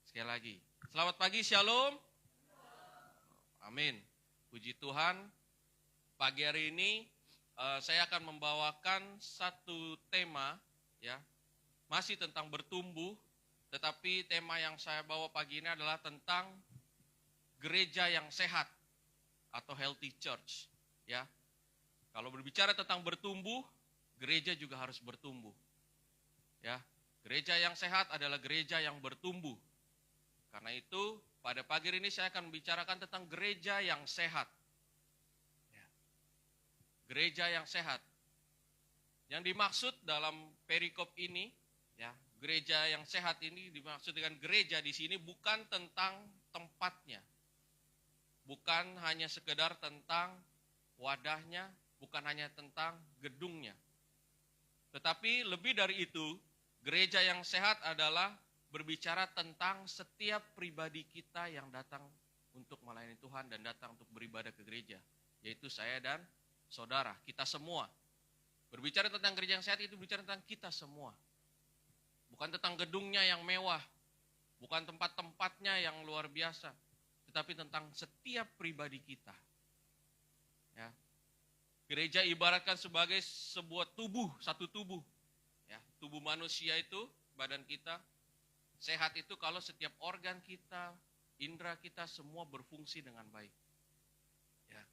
Sekali lagi. Selamat pagi, Shalom. Amin. Puji Tuhan. Pagi hari ini saya akan membawakan satu tema, ya, masih tentang bertumbuh. Tetapi tema yang saya bawa pagi ini adalah tentang gereja yang sehat atau healthy church. Ya, kalau berbicara tentang bertumbuh, gereja juga harus bertumbuh. Ya, gereja yang sehat adalah gereja yang bertumbuh. Karena itu, pada pagi ini saya akan membicarakan tentang gereja yang sehat. Ya. Gereja yang sehat. Yang dimaksud dalam perikop ini, ya, gereja yang sehat ini dimaksud dengan gereja di sini bukan tentang tempatnya. Bukan hanya sekedar tentang wadahnya, bukan hanya tentang gedungnya. Tetapi lebih dari itu, gereja yang sehat adalah berbicara tentang setiap pribadi kita yang datang untuk melayani Tuhan dan datang untuk beribadah ke gereja. Yaitu saya dan saudara, kita semua. Berbicara tentang gereja yang sehat itu berbicara tentang kita semua. Bukan tentang gedungnya yang mewah, bukan tempat-tempatnya yang luar biasa, tetapi tentang setiap pribadi kita. Ya. Gereja ibaratkan sebagai sebuah tubuh, satu tubuh. Ya, tubuh manusia itu, badan kita, sehat itu kalau setiap organ kita, indera kita semua berfungsi dengan baik. Ya.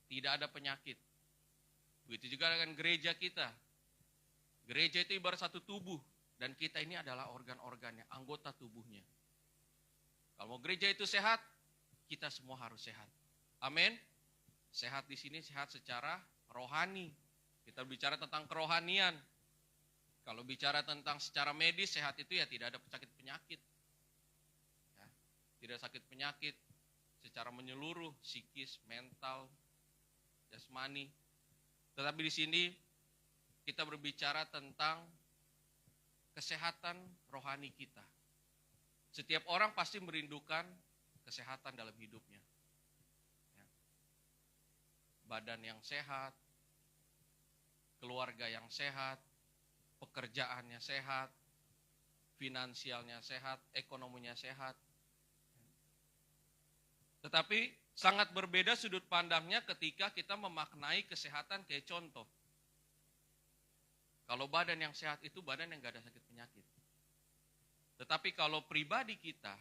Tidak ada penyakit. Begitu juga dengan gereja kita. Gereja itu ibarat satu tubuh dan kita ini adalah organ-organnya, anggota tubuhnya. Kalau mau gereja itu sehat, kita semua harus sehat. Amin. Sehat di sini sehat secara rohani. Kita bicara tentang kerohanian. Kalau bicara tentang secara medis, sehat itu ya tidak ada penyakit-penyakit. Ya, tidak sakit penyakit secara menyeluruh, psikis, mental, jasmani. Tetapi di sini kita berbicara tentang kesehatan rohani kita. Setiap orang pasti merindukan kesehatan dalam hidupnya. Ya. Badan yang sehat, keluarga yang sehat, pekerjaannya sehat, finansialnya sehat, ekonominya sehat. Tetapi sangat berbeda sudut pandangnya ketika kita memaknai kesehatan kayak contoh. Kalau badan yang sehat itu badan yang gak ada sakit penyakit. Tetapi kalau pribadi kita,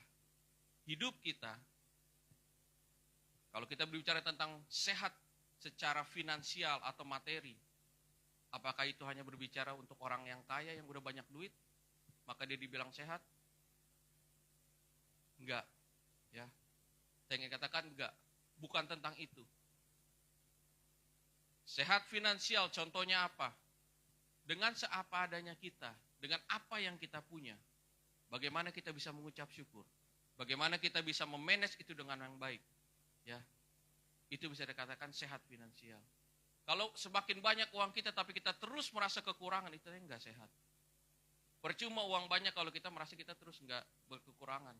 hidup kita, kalau kita berbicara tentang sehat secara finansial atau materi, apakah itu hanya berbicara untuk orang yang kaya, yang udah banyak duit, maka dia dibilang sehat? Enggak. Ya. Saya ingin katakan enggak. Bukan tentang itu. Sehat finansial contohnya apa? Dengan seapa adanya kita, dengan apa yang kita punya, bagaimana kita bisa mengucap syukur? Bagaimana kita bisa memanage itu dengan yang baik? Ya. Itu bisa dikatakan sehat finansial. Kalau semakin banyak uang kita tapi kita terus merasa kekurangan, itu enggak sehat. Percuma uang banyak kalau kita merasa kita terus enggak berkekurangan.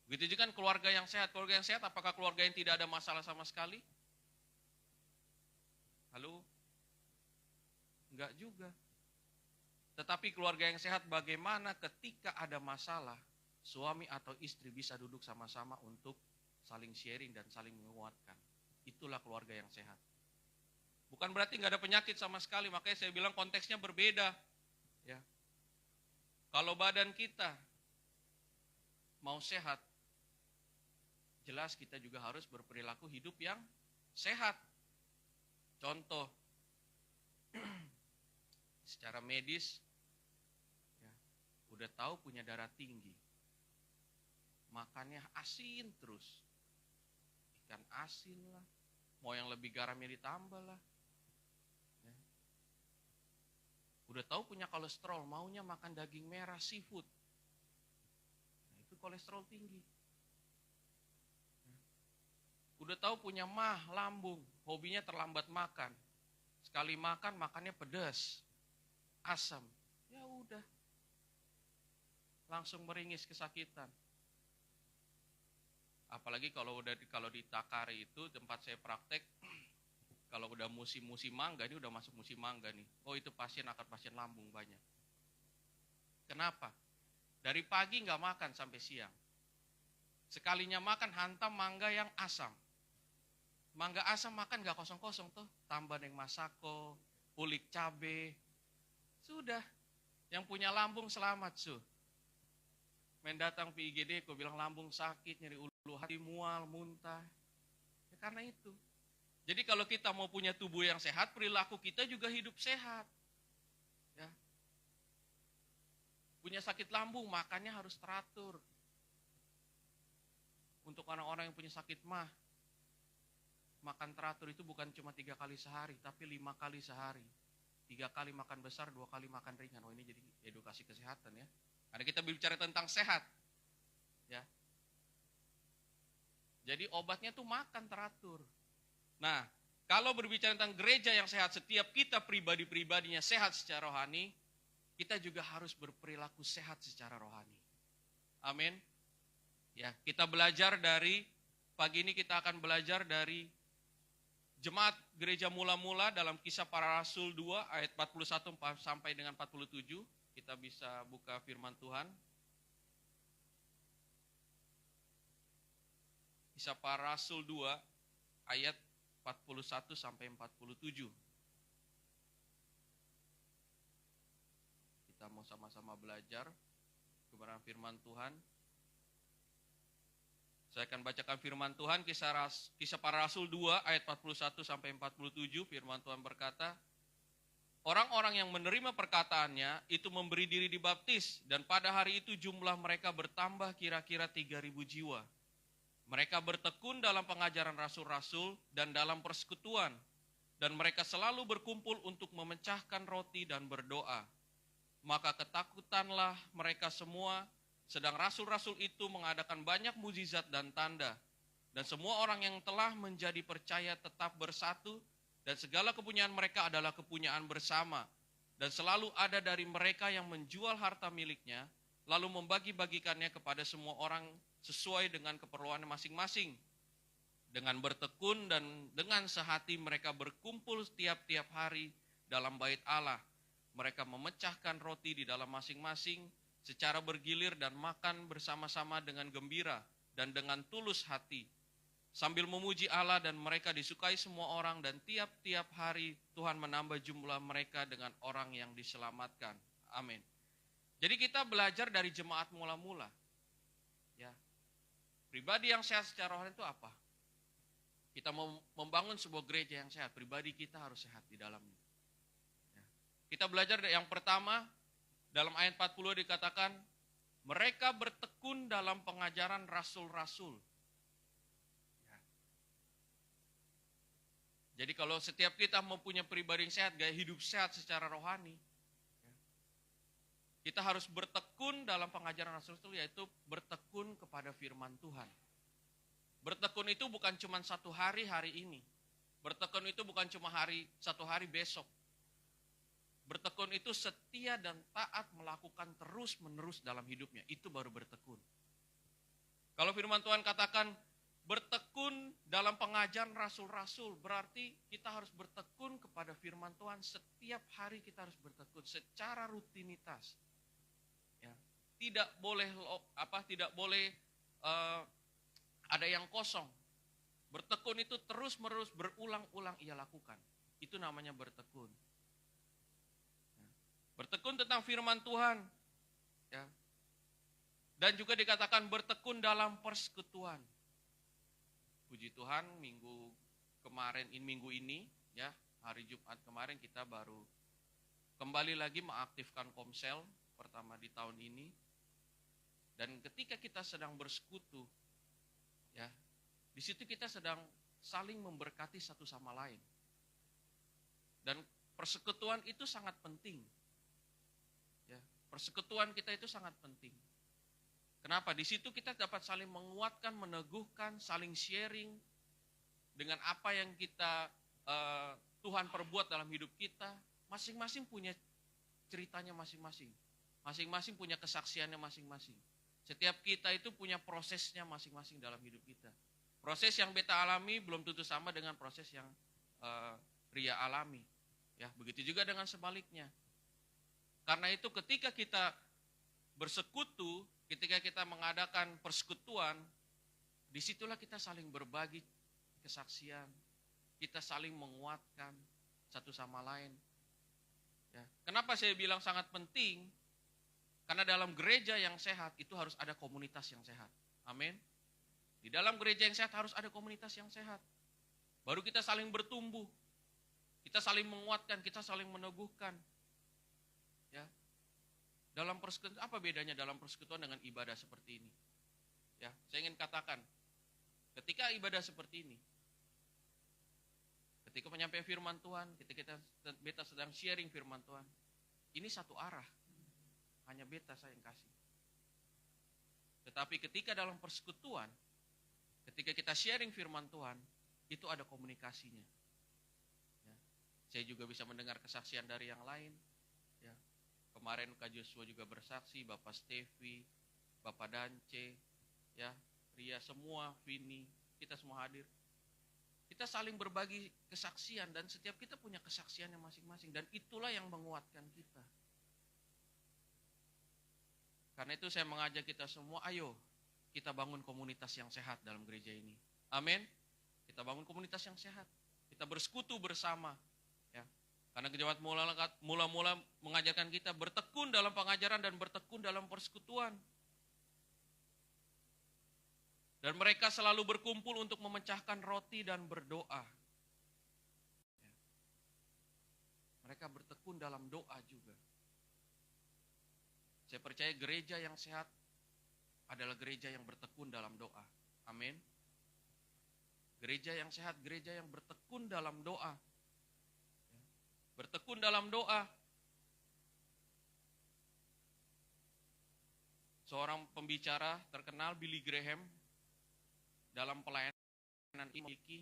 Begitu juga kan keluarga yang sehat. Keluarga yang sehat apakah keluarga yang tidak ada masalah sama sekali? Halo? Enggak juga. Tetapi keluarga yang sehat bagaimana ketika ada masalah, suami atau istri bisa duduk sama-sama untuk saling sharing dan saling menguatkan. Itulah keluarga yang sehat. Bukan berarti nggak ada penyakit sama sekali, makanya saya bilang konteksnya berbeda. Ya. Kalau badan kita mau sehat, jelas kita juga harus berperilaku hidup yang sehat. Contoh, secara medis, ya, udah tahu punya darah tinggi, makannya asin terus, ikan asin lah, mau yang lebih garamnya ditambah lah. Udah tahu punya kolesterol, maunya makan daging merah, seafood. Nah, itu kolesterol tinggi. Udah tahu punya lambung, hobinya terlambat makan. Sekali makan, makannya pedas, asam. Ya udah, langsung meringis kesakitan. Apalagi kalau di Takari itu tempat saya praktek, kalau udah musim mangga, ini udah masuk musim mangga nih. Oh itu pasien lambung banyak. Kenapa? Dari pagi nggak makan sampai siang. Sekalinya makan hantam mangga yang asam. Mangga asam makan nggak kosong-kosong tuh. Tambah neng masako, ulik cabe. Sudah. Yang punya lambung selamat Main datang ke IGD, kau bilang lambung sakit, nyeri ulu hati, mual, muntah. Ya karena itu. Jadi kalau kita mau punya tubuh yang sehat, perilaku kita juga hidup sehat. Ya. Punya sakit lambung, makannya harus teratur. Untuk orang-orang yang punya sakit mah, makan teratur itu bukan cuma 3 kali sehari, tapi 5 kali sehari. 3 kali makan besar, 2 kali makan ringan. Oh ini jadi edukasi kesehatan ya. Karena kita bicara tentang sehat. Ya. Jadi obatnya tuh makan teratur. Nah, kalau berbicara tentang gereja yang sehat, setiap kita pribadi-pribadinya sehat secara rohani, kita juga harus berperilaku sehat secara rohani. Amin. Ya, kita belajar dari pagi ini kita akan belajar dari Jemaat Gereja Mula-Mula dalam Kisah Para Rasul 2 ayat 41 sampai dengan 47. Kita bisa buka firman Tuhan. Kisah Para Rasul 2 ayat 41 sampai 47. Kita mau sama-sama belajar kebenaran firman Tuhan. Saya akan bacakan firman Tuhan, Kisah Para Rasul 2 ayat 41 sampai 47. Firman Tuhan berkata, orang-orang yang menerima perkataannya itu memberi diri dibaptis, dan pada hari itu jumlah mereka bertambah kira-kira 3.000 jiwa. Mereka bertekun dalam pengajaran rasul-rasul dan dalam persekutuan, dan mereka selalu berkumpul untuk memecahkan roti dan berdoa. Maka ketakutanlah mereka semua, sedang rasul-rasul itu mengadakan banyak mukjizat dan tanda. Dan semua orang yang telah menjadi percaya tetap bersatu, dan segala kepunyaan mereka adalah kepunyaan bersama. Dan selalu ada dari mereka yang menjual harta miliknya, lalu membagi-bagikannya kepada semua orang sesuai dengan keperluannya masing-masing. Dengan bertekun dan dengan sehati mereka berkumpul tiap-tiap hari dalam bait Allah. Mereka memecahkan roti di dalam masing-masing, secara bergilir dan makan bersama-sama dengan gembira dan dengan tulus hati, sambil memuji Allah, dan mereka disukai semua orang, dan tiap-tiap hari Tuhan menambah jumlah mereka dengan orang yang diselamatkan. Amin. Jadi kita belajar dari jemaat mula-mula. Ya. Pribadi yang sehat secara rohani itu apa? Kita mau membangun sebuah gereja yang sehat, pribadi kita harus sehat di dalamnya. Ya. Kita belajar yang pertama, dalam ayat 40 dikatakan, mereka bertekun dalam pengajaran rasul-rasul. Ya. Jadi kalau setiap kita mempunyai pribadi yang sehat, gaya hidup sehat secara rohani, ya, kita harus bertekun dalam pengajaran rasul-rasul, yaitu bertekun kepada firman Tuhan. Bertekun itu bukan cuma satu hari ini. Bertekun itu bukan cuma satu hari besok. Bertekun itu setia dan taat melakukan terus-menerus dalam hidupnya. Itu baru bertekun. Kalau firman Tuhan katakan bertekun dalam pengajaran rasul-rasul, berarti kita harus bertekun kepada firman Tuhan. Setiap hari kita harus bertekun secara rutinitas. Ya. Tidak boleh ada yang kosong. Bertekun itu terus-menerus berulang-ulang ia lakukan. Itu namanya bertekun. Bertekun tentang firman Tuhan. Ya. Dan juga dikatakan bertekun dalam persekutuan. Puji Tuhan, minggu ini, ya, hari Jumat kemarin kita baru kembali lagi mengaktifkan Komsel pertama di tahun ini. Dan ketika kita sedang bersekutu, ya, di situ kita sedang saling memberkati satu sama lain. Dan persekutuan itu sangat penting. Ya, persekutuan kita itu sangat penting. Kenapa? Di situ kita dapat saling menguatkan, meneguhkan, saling sharing dengan apa yang Tuhan perbuat dalam hidup kita. Masing-masing punya ceritanya masing-masing. Masing-masing punya kesaksiannya masing-masing. Setiap kita itu punya prosesnya masing-masing dalam hidup kita. Proses yang beta alami belum tentu sama dengan proses yang Ria alami. Ya, begitu juga dengan sebaliknya. Karena itu ketika kita bersekutu, ketika kita mengadakan persekutuan, disitulah kita saling berbagi kesaksian, kita saling menguatkan satu sama lain. Ya. Kenapa saya bilang sangat penting? Karena dalam gereja yang sehat itu harus ada komunitas yang sehat. Amin. Di dalam gereja yang sehat harus ada komunitas yang sehat. Baru kita saling bertumbuh, kita saling menguatkan, kita saling meneguhkan. Ya. Dalam persekutuan, apa bedanya dalam persekutuan dengan ibadah seperti ini? Ya, saya ingin katakan, ketika ibadah seperti ini, ketika penyampaian firman Tuhan, ketika kita sedang sharing firman Tuhan, ini satu arah, hanya beta saya yang kasih. Tetapi ketika dalam persekutuan, ketika kita sharing firman Tuhan, itu ada komunikasinya. Ya. Saya juga bisa mendengar kesaksian dari yang lain. Ya. Kemarin Kak Joshua juga bersaksi, Bapak Stevi, Bapak Dance, ya, Ria semua, Vini, kita semua hadir. Kita saling berbagi kesaksian dan setiap kita punya kesaksiannya masing-masing dan itulah yang menguatkan kita. Karena itu saya mengajak kita semua, ayo kita bangun komunitas yang sehat dalam gereja ini. Amin. Kita bangun komunitas yang sehat. Kita bersekutu bersama. Ya. Karena Gereja mula-mula mengajarkan kita bertekun dalam pengajaran dan bertekun dalam persekutuan. Dan mereka selalu berkumpul untuk memecahkan roti dan berdoa. Ya. Mereka bertekun dalam doa juga. Saya percaya gereja yang sehat adalah gereja yang bertekun dalam doa. Amin. Gereja yang sehat, gereja yang bertekun dalam doa. Bertekun dalam doa. Seorang pembicara terkenal, Billy Graham, dalam pelayanan ini memiliki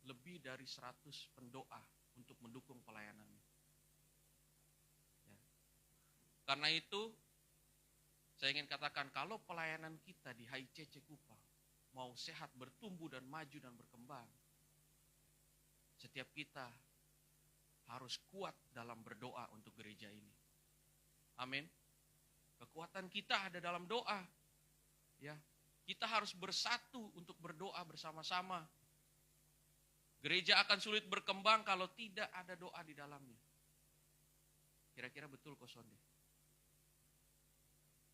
lebih dari 100 pendoa untuk mendukung pelayanannya. Ya. Karena itu, saya ingin katakan, kalau pelayanan kita di HICC Kupang mau sehat, bertumbuh, dan maju, dan berkembang, setiap kita harus kuat dalam berdoa untuk gereja ini. Amin. Kekuatan kita ada dalam doa. Ya, kita harus bersatu untuk berdoa bersama-sama. Gereja akan sulit berkembang kalau tidak ada doa di dalamnya. Kira-kira betul kok Sonde?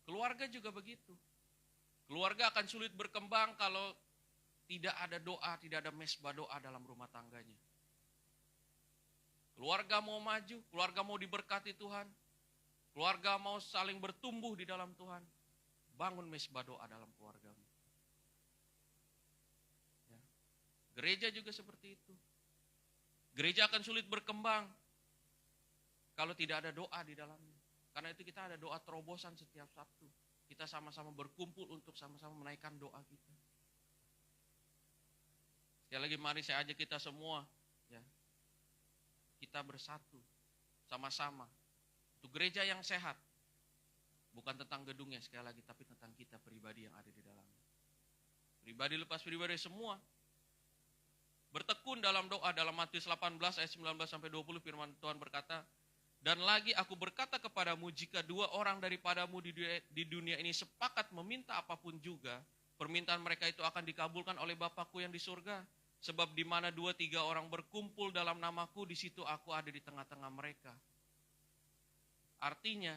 Keluarga juga begitu. Keluarga akan sulit berkembang kalau tidak ada doa, tidak ada mesbah doa dalam rumah tangganya. Keluarga mau maju, keluarga mau diberkati Tuhan, keluarga mau saling bertumbuh di dalam Tuhan, bangun mesbah doa dalam keluargamu. Ya. Gereja juga seperti itu. Gereja akan sulit berkembang kalau tidak ada doa di dalamnya. Karena itu kita ada doa terobosan setiap Sabtu. Kita sama-sama berkumpul untuk sama-sama menaikkan doa kita. Sekali lagi mari saya ajak kita semua, ya, kita bersatu sama-sama untuk gereja yang sehat. Bukan tentang gedungnya sekali lagi, tapi tentang kita pribadi yang ada di dalamnya. Pribadi lepas pribadi semua. Bertekun dalam doa. Dalam Matius 18 ayat 19-20 firman Tuhan berkata, dan lagi aku berkata kepadamu, jika 2 orang daripadamu di dunia ini sepakat meminta apapun juga, permintaan mereka itu akan dikabulkan oleh Bapakku yang di surga. Sebab di mana 2-3 orang berkumpul dalam namaku, di situ aku ada di tengah-tengah mereka. Artinya,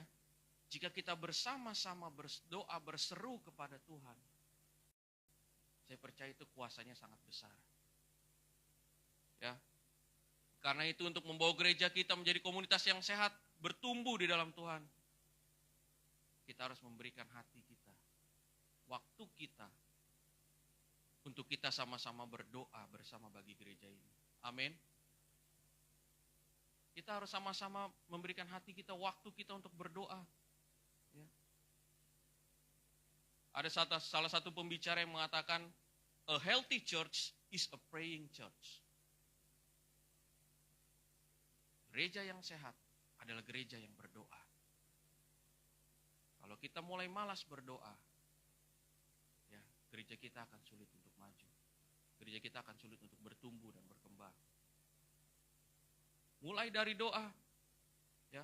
jika kita bersama-sama berdoa, berseru kepada Tuhan, saya percaya itu kuasanya sangat besar. Ya. Karena itu untuk membawa gereja kita menjadi komunitas yang sehat, bertumbuh di dalam Tuhan, kita harus memberikan hati kita, waktu kita, untuk kita sama-sama berdoa bersama bagi gereja ini. Amin. Kita harus sama-sama memberikan hati kita, waktu kita untuk berdoa. Ya. Ada salah satu pembicara yang mengatakan, a healthy church is a praying church. Gereja yang sehat adalah gereja yang berdoa. Kalau kita mulai malas berdoa, ya, gereja kita akan sulit untuk maju. Gereja kita akan sulit untuk bertumbuh dan berkembang. Mulai dari doa, ya.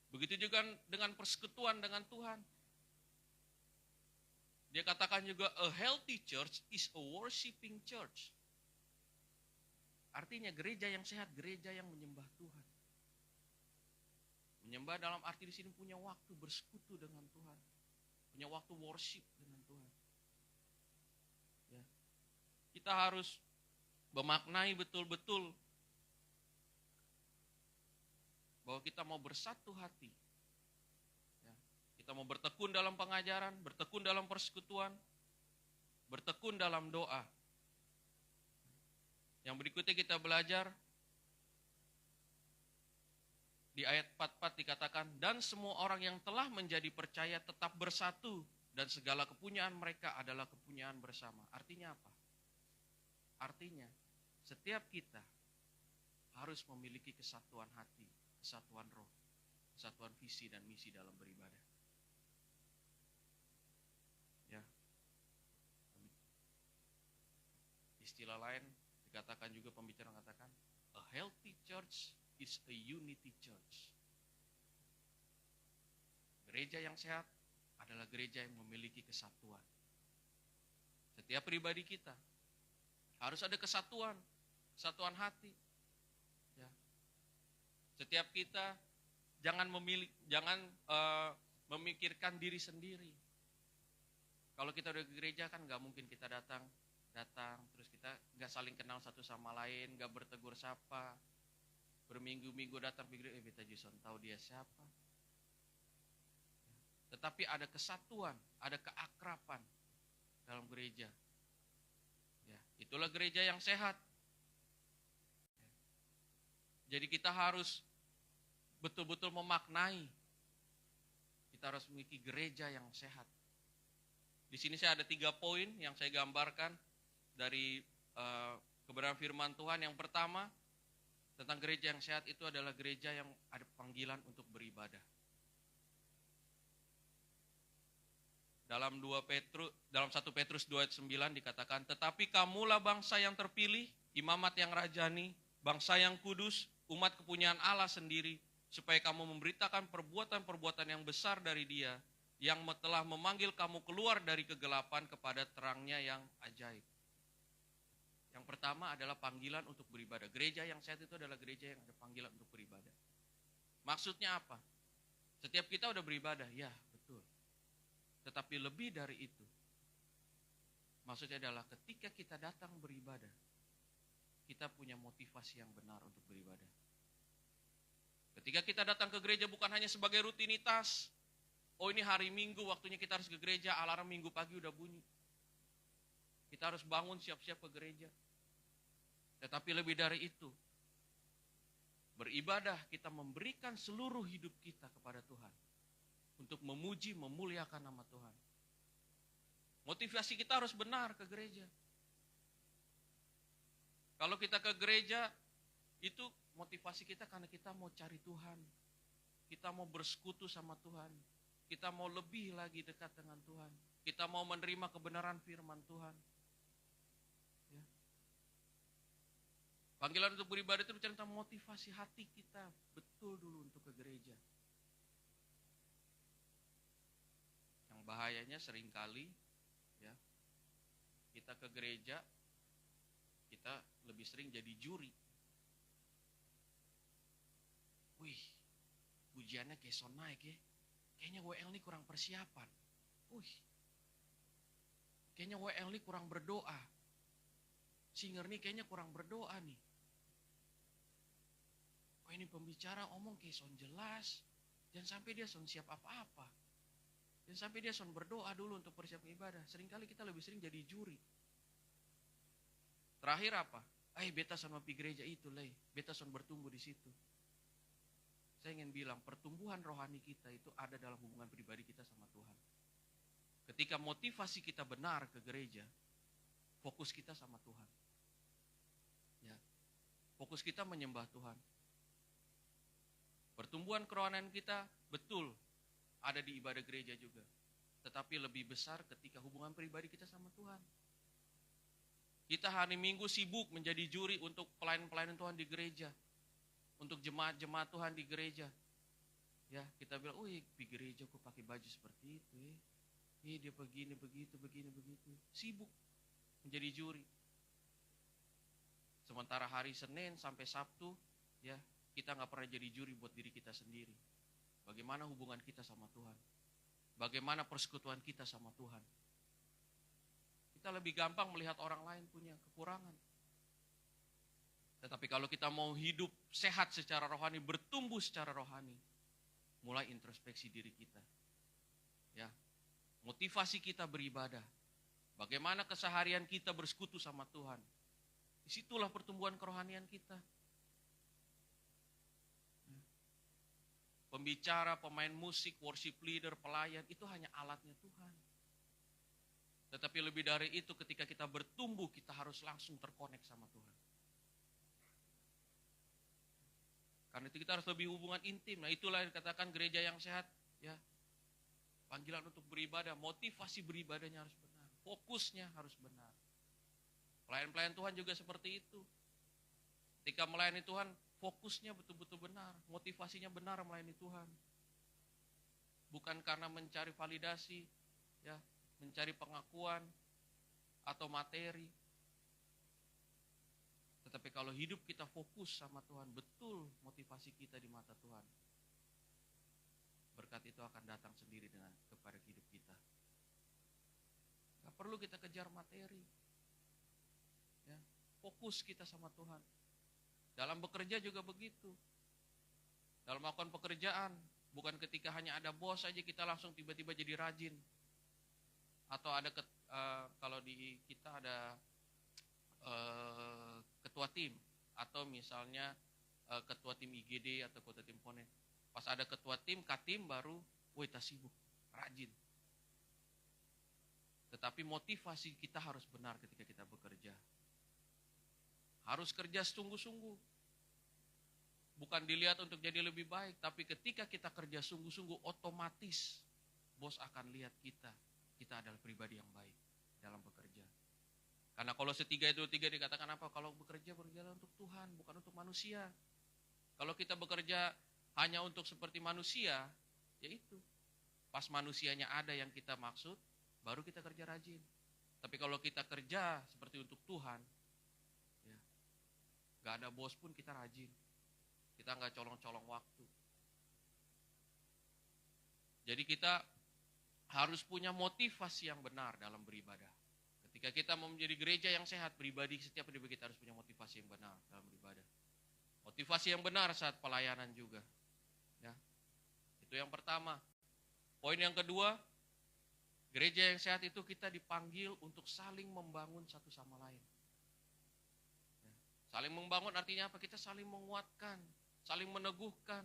Begitu juga dengan persekutuan dengan Tuhan. Dia katakan juga, a healthy church is a worshiping church. Artinya gereja yang sehat, gereja yang menyembah Tuhan. Menyembah dalam arti di sini punya waktu bersekutu dengan Tuhan. Punya waktu worship dengan Tuhan. Ya. Kita harus memaknai betul-betul bahwa kita mau bersatu hati. Ya. Kita mau bertekun dalam pengajaran, bertekun dalam persekutuan, bertekun dalam doa. Yang berikutnya kita belajar di ayat 44 dikatakan, dan semua orang yang telah menjadi percaya tetap bersatu dan segala kepunyaan mereka adalah kepunyaan bersama. Artinya apa? Artinya setiap kita harus memiliki kesatuan hati, kesatuan roh, kesatuan visi dan misi dalam beribadah. Ya. Istilah lain dikatakan juga, pembicara mengatakan, a healthy church is a unity church. Gereja yang sehat adalah gereja yang memiliki kesatuan. Setiap pribadi kita harus ada kesatuan, kesatuan hati. Ya. Setiap kita jangan memikirkan diri sendiri. Kalau kita udah ke gereja kan nggak mungkin kita datang terus kita nggak saling kenal satu sama lain, nggak bertegur sapa, berminggu-minggu datang pikir beta Jason tahu dia siapa. Tetapi ada kesatuan, ada keakraban dalam gereja. Ya, itulah gereja yang sehat. Jadi kita harus betul-betul memaknai. Kita harus memiliki gereja yang sehat. Di sini saya ada 3 poin yang saya gambarkan dari kebenaran firman Tuhan. Yang pertama, tentang gereja yang sehat itu adalah gereja yang ada panggilan untuk beribadah. Dalam 1 Petrus 2 ayat 9 dikatakan, tetapi kamulah bangsa yang terpilih, imamat yang rajani, bangsa yang kudus, umat kepunyaan Allah sendiri, supaya kamu memberitakan perbuatan-perbuatan yang besar dari Dia, yang telah memanggil kamu keluar dari kegelapan kepada terangnya yang ajaib. Yang pertama adalah panggilan untuk beribadah. Gereja yang sehat itu adalah gereja yang ada panggilan untuk beribadah. Maksudnya apa? Setiap kita udah beribadah, ya betul. Tetapi lebih dari itu, maksudnya adalah ketika kita datang beribadah, kita punya motivasi yang benar untuk beribadah. Ketika kita datang ke gereja bukan hanya sebagai rutinitas, oh ini hari Minggu waktunya kita harus ke gereja, alarm Minggu pagi udah bunyi. Kita harus bangun siap-siap ke gereja. Tetapi lebih dari itu, beribadah kita memberikan seluruh hidup kita kepada Tuhan. Untuk memuji, memuliakan nama Tuhan. Motivasi kita harus benar ke gereja. Kalau kita ke gereja, itu motivasi kita karena kita mau cari Tuhan. Kita mau bersekutu sama Tuhan. Kita mau lebih lagi dekat dengan Tuhan. Kita mau menerima kebenaran firman Tuhan. Ya. Panggilan untuk beribadah itu bicara tentang motivasi hati kita betul dulu untuk ke gereja. Yang bahayanya seringkali ya, kita ke gereja, kita lebih sering jadi juri. Wih, pujiannya kayak so naik ya. Kayaknya WL ini kurang persiapan. Wih, kayaknya WL ini kurang berdoa. Singer nih kayaknya kurang berdoa nih. Oh ini pembicara omong kayak son jelas. Jangan sampai dia son siap apa-apa. Jangan sampai dia son berdoa dulu untuk persiapan ibadah. Seringkali kita lebih sering jadi juri. Terakhir apa? Beta son mapi gereja itu leh. Beta son bertumbuh di situ. Saya ingin bilang pertumbuhan rohani kita itu ada dalam hubungan pribadi kita sama Tuhan. Ketika motivasi kita benar ke gereja, fokus kita sama Tuhan. Ya. Fokus kita menyembah Tuhan. Pertumbuhan kerohanian kita betul ada di ibadah gereja juga. Tetapi lebih besar ketika hubungan pribadi kita sama Tuhan. Kita hari Minggu sibuk menjadi juri untuk pelayan-pelayan Tuhan di gereja. Untuk jemaat-jemaat Tuhan di gereja. Ya, kita bilang, di gereja kok pakai baju seperti itu, dia begini, begitu. Sibuk menjadi juri. Sementara hari Senin sampai Sabtu, ya, kita nggak pernah jadi juri buat diri kita sendiri. Bagaimana hubungan kita sama Tuhan? Bagaimana persekutuan kita sama Tuhan? Kita lebih gampang melihat orang lain punya kekurangan. Tetapi kalau kita mau hidup sehat secara rohani, bertumbuh secara rohani, mulai introspeksi diri kita. Ya, motivasi kita beribadah. Bagaimana keseharian kita bersekutu sama Tuhan. Disitulah pertumbuhan kerohanian kita. Pembicara, pemain musik, worship leader, pelayan, itu hanya alatnya Tuhan. Tetapi lebih dari itu, ketika kita bertumbuh, kita harus langsung terkonek sama Tuhan. Karena itu kita harus lebih hubungan intim. Nah, itulah yang dikatakan gereja yang sehat. Ya, panggilan untuk beribadah, motivasi beribadahnya harus benar. Fokusnya harus benar. Pelayan-pelayan Tuhan juga seperti itu. Ketika melayani Tuhan, fokusnya betul-betul benar. Motivasinya benar melayani Tuhan. Bukan karena mencari validasi, ya, mencari pengakuan atau materi. Tetapi kalau hidup kita fokus sama Tuhan, betul motivasi kita di mata Tuhan, berkat itu akan datang sendiri kepada hidup kita. Gak perlu kita kejar materi. Ya, fokus kita sama Tuhan. Dalam bekerja juga begitu. Dalam melakukan pekerjaan, bukan ketika hanya ada bos saja kita langsung tiba-tiba jadi rajin. Atau ada kalau di kita ada ketua tim, atau misalnya ketua tim IGD atau ketua tim Ponet. Pas ada ketua tim, Katim baru, kita sibuk, rajin. Tetapi motivasi kita harus benar ketika kita bekerja. Harus kerja sungguh-sungguh. Bukan dilihat untuk jadi lebih baik, tapi ketika kita kerja sungguh-sungguh, otomatis bos akan lihat kita adalah pribadi yang baik dalam bekerja. Karena kalau tiga dikatakan apa? Kalau bekerja untuk Tuhan, bukan untuk manusia. Kalau kita bekerja hanya untuk seperti manusia, yaitu pas manusianya ada yang kita maksud, baru kita kerja rajin. Tapi kalau kita kerja seperti untuk Tuhan, ya, gak ada bos pun kita rajin. Kita gak colong-colong waktu. Jadi kita harus punya motivasi yang benar dalam beribadah. Ketika kita mau menjadi gereja yang sehat, setiap pribadi kita harus punya motivasi yang benar dalam beribadah. Motivasi yang benar saat pelayanan juga. Ya, itu yang pertama. Poin yang kedua, gereja yang sehat itu kita dipanggil untuk saling membangun satu sama lain. Ya, saling membangun artinya apa? Kita saling menguatkan, saling meneguhkan.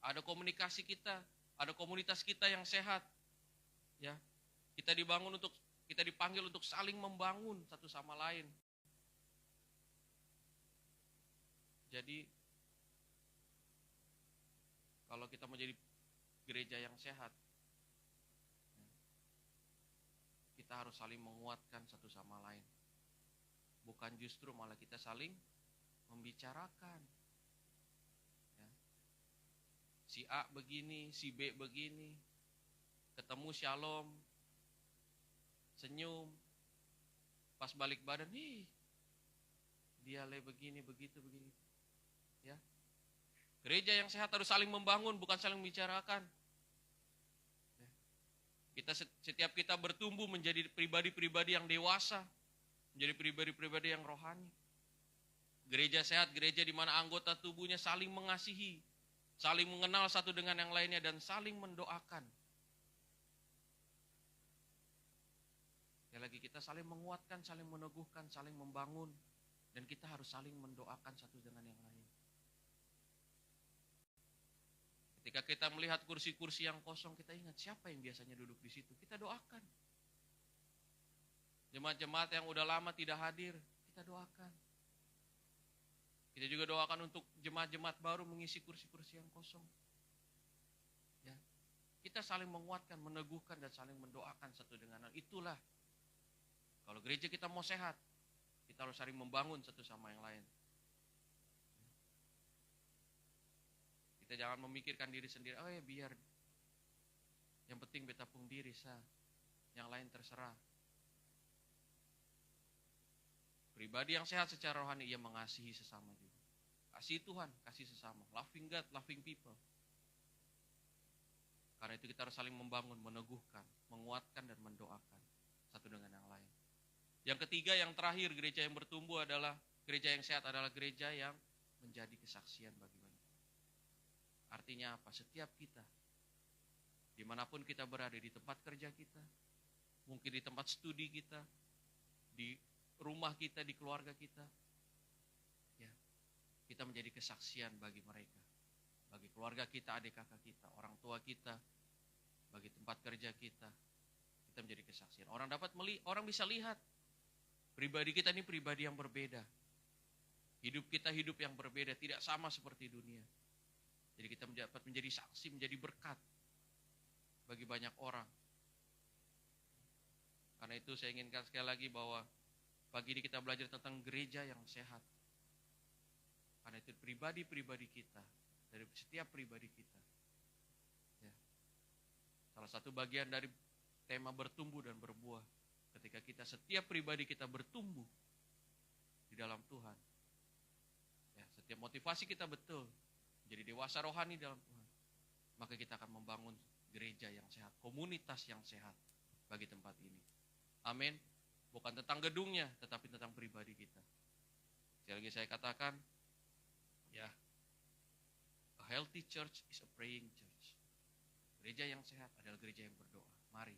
Ada komunikasi kita, ada komunitas kita yang sehat. Ya, kita dipanggil untuk saling membangun satu sama lain. Jadi kalau kita mau jadi gereja yang sehat, kita harus saling menguatkan satu sama lain. Bukan justru malah kita saling membicarakan. Ya. Si A begini, si B begini, ketemu shalom, senyum, pas balik badan, dia begini, begitu. Ya. Gereja yang sehat harus saling membangun, bukan saling membicarakan. Ya. Setiap kita bertumbuh menjadi pribadi-pribadi yang dewasa, menjadi pribadi-pribadi yang rohani. Gereja sehat, gereja di mana anggota tubuhnya saling mengasihi, saling mengenal satu dengan yang lainnya, dan saling mendoakan. Ya lagi, kita saling menguatkan, saling meneguhkan, saling membangun, dan kita harus saling mendoakan satu dengan yang lain. Ketika kita melihat kursi-kursi yang kosong, kita ingat siapa yang biasanya duduk di situ. Kita doakan. Jemaat-jemaat yang udah lama tidak hadir, kita doakan. Kita juga doakan untuk jemaat-jemaat baru mengisi kursi-kursi yang kosong. Ya. Kita saling menguatkan, meneguhkan, dan saling mendoakan satu dengan lain. Itulah kalau gereja kita mau sehat, kita harus saling membangun satu sama yang lain. Kita jangan memikirkan diri sendiri, oh ya biar, yang penting beta pung diri sah, yang lain terserah. Pribadi yang sehat secara rohani, ia mengasihi sesama juga. Kasih Tuhan, kasih sesama. Loving God, loving people. Karena itu kita harus saling membangun, meneguhkan, menguatkan, dan mendoakan satu dengan yang lain. Yang ketiga, yang terakhir, gereja yang bertumbuh adalah, gereja yang sehat adalah gereja yang menjadi kesaksian bagi banyak. Artinya apa? Setiap kita, dimanapun kita berada, di tempat kerja kita, mungkin di tempat studi kita, di rumah kita, di keluarga kita, ya, kita menjadi kesaksian bagi mereka, bagi keluarga kita, adik kakak kita, orang tua kita, bagi tempat kerja kita, kita menjadi kesaksian. Orang bisa lihat pribadi kita ini pribadi yang berbeda, hidup kita hidup yang berbeda, tidak sama seperti dunia. Jadi kita dapat menjadi saksi, menjadi berkat bagi banyak orang. Karena itu saya inginkan sekali lagi bahwa pagi ini kita belajar tentang gereja yang sehat. Karena itu pribadi-pribadi kita, dari setiap pribadi kita. Ya. Salah satu bagian dari tema bertumbuh dan berbuah, ketika kita setiap pribadi kita bertumbuh di dalam Tuhan. Ya, setiap motivasi kita betul, menjadi dewasa rohani dalam Tuhan. Maka kita akan membangun gereja yang sehat, komunitas yang sehat bagi tempat ini. Amin. Bukan tentang gedungnya, tetapi tentang pribadi kita. Sekali lagi saya katakan, ya, a healthy church is a praying church. Gereja yang sehat adalah gereja yang berdoa. Mari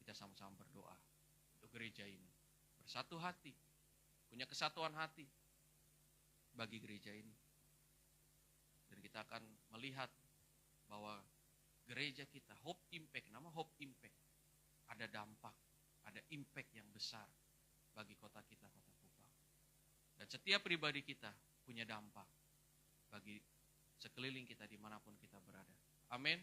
kita sama-sama berdoa untuk gereja ini. Bersatu hati, punya kesatuan hati bagi gereja ini. Dan kita akan melihat bahwa gereja kita, Hope Impact, nama Hope Impact, ada dampak, ada impact yang besar bagi kota kita, Kota Kupang. Dan setiap pribadi kita punya dampak bagi sekeliling kita dimanapun kita berada. Amin.